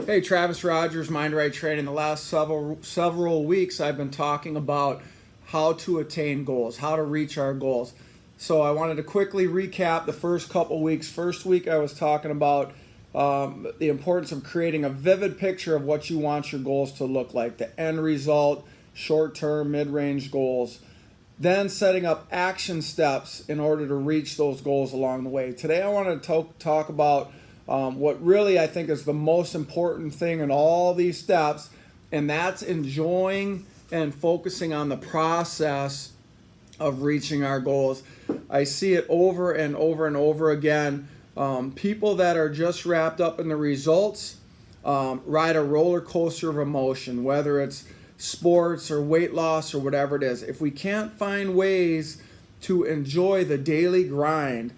Hey, Travis Rogers, Mind Right Training. The last several weeks, I've been talking about how to attain goals, how to reach our goals. So I wanted to quickly recap the first couple weeks. First week, I was talking about the importance of creating a vivid picture of what you want your goals to look like, the end result, short-term, mid-range goals. Then setting up action steps in order to reach those goals along the way. Today, I want to talk about what really I think is the most important thing in all these steps, and that's enjoying and focusing on the process of reaching our goals. I see it over and over and over again. People that are just wrapped up in the results ride a roller coaster of emotion, whether it's sports or weight loss or whatever it is. If we can't find ways to enjoy the daily grind,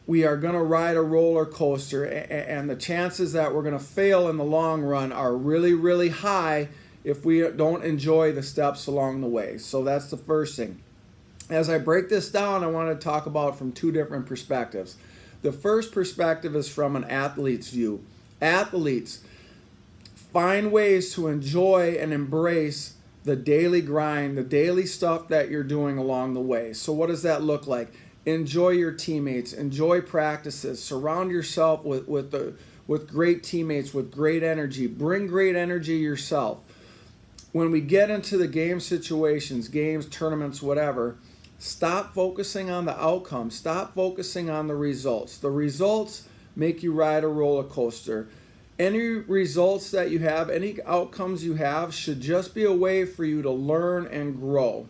we are going to ride a roller coaster, and the chances that we're going to fail in the long run are really, really high if we don't enjoy the steps along the way. So that's the first thing. As I break this down, I want to talk about from two different perspectives. The first perspective is from an athlete's view. Athletes find ways to enjoy and embrace the daily grind, the daily stuff that you're doing along the way. So what does that look like? Enjoy your teammates, enjoy practices, surround yourself with great teammates, with great energy. Bring great energy yourself. When we get into the game situations, games, tournaments, whatever, stop focusing on the outcome. Stop focusing on the results. The results make you ride a roller coaster. Any results that you have, any outcomes you have should just be a way for you to learn and grow.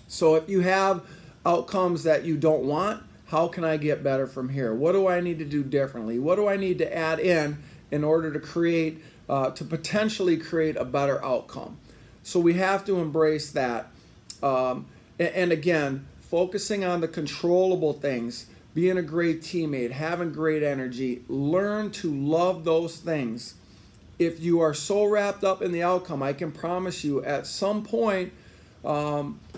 So if you have outcomes that you don't want, how can I get better from here? What do I need to do differently? What do I need to add in order to create, to potentially create a better outcome? So we have to embrace that. And again, focusing on the controllable things, being a great teammate, having great energy, learn to love those things. If you are so wrapped up in the outcome, I can promise you at some point,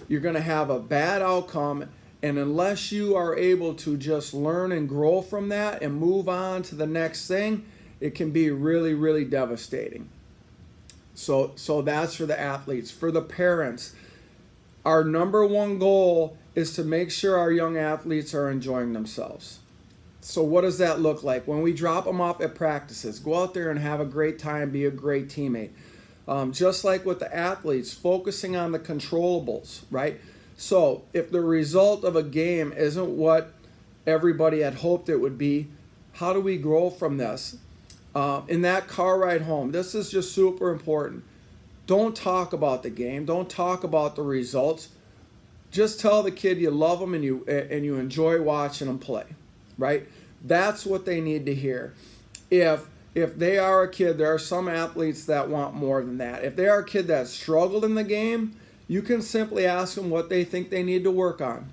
you're going to have a bad outcome, and unless you are able to just learn and grow from that and move on to the next thing, it can be really, really devastating. So that's for the athletes. For the parents, our number one goal is to make sure our young athletes are enjoying themselves. So what does that look like? When we drop them off at practices, go out there and have a great time, be a great teammate. Just like with the athletes, focusing on the controllables, right? So if the result of a game isn't what everybody had hoped it would be, how do we grow from this? In that car ride home, this is just super important. Don't talk about the game. Don't talk about the results. Just tell the kid you love them and you enjoy watching them play, right? That's what they need to hear. If they are a kid, there are some athletes that want more than that. If they are a kid that struggled in the game, you can simply ask them what they think they need to work on.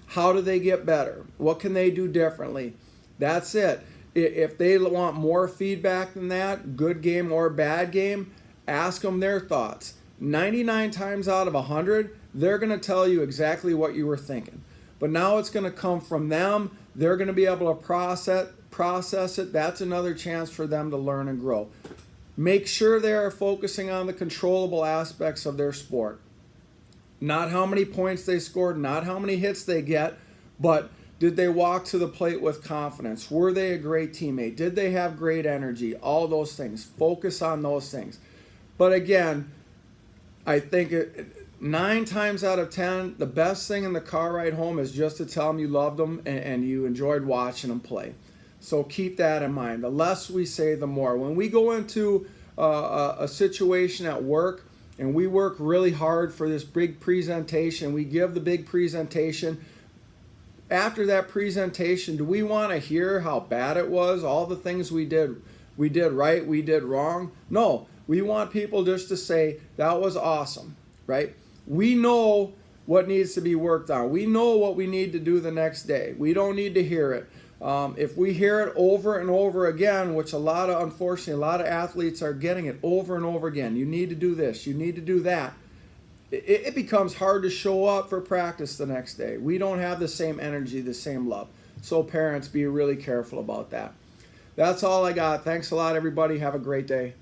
How do they get better? What can they do differently? That's it. If they want more feedback than that, good game or bad game, ask them their thoughts. 99 times out of 100, they're going to tell you exactly what you were thinking. But now it's going to come from them. They're going to be able to process it. That's another chance for them to learn and grow. Make sure they are focusing on the controllable aspects of their sport. Not how many points they scored, not how many hits they get, but did they walk to the plate with confidence? Were they a great teammate? Did they have great energy? All those things. Focus on those things. But again, I think 9 times out of 10, the best thing in the car ride home is just to tell them you loved them and you enjoyed watching them play. So keep that in mind. The less we say, the more. When we go into a situation at work and we work really hard for this big presentation, we give the big presentation. After that presentation, do we want to hear how bad it was, all the things we did right, we did wrong? No, we want people just to say, that was awesome, right? We know what needs to be worked on. We know what we need to do the next day. We don't need to hear it. If we hear it over and over again, which unfortunately, a lot of athletes are getting it over and over again. You need to do this. You need to do that. It becomes hard to show up for practice the next day. We don't have the same energy, the same love. So parents, be really careful about that. that's all I got. Thanks a lot, everybody. Have a great day.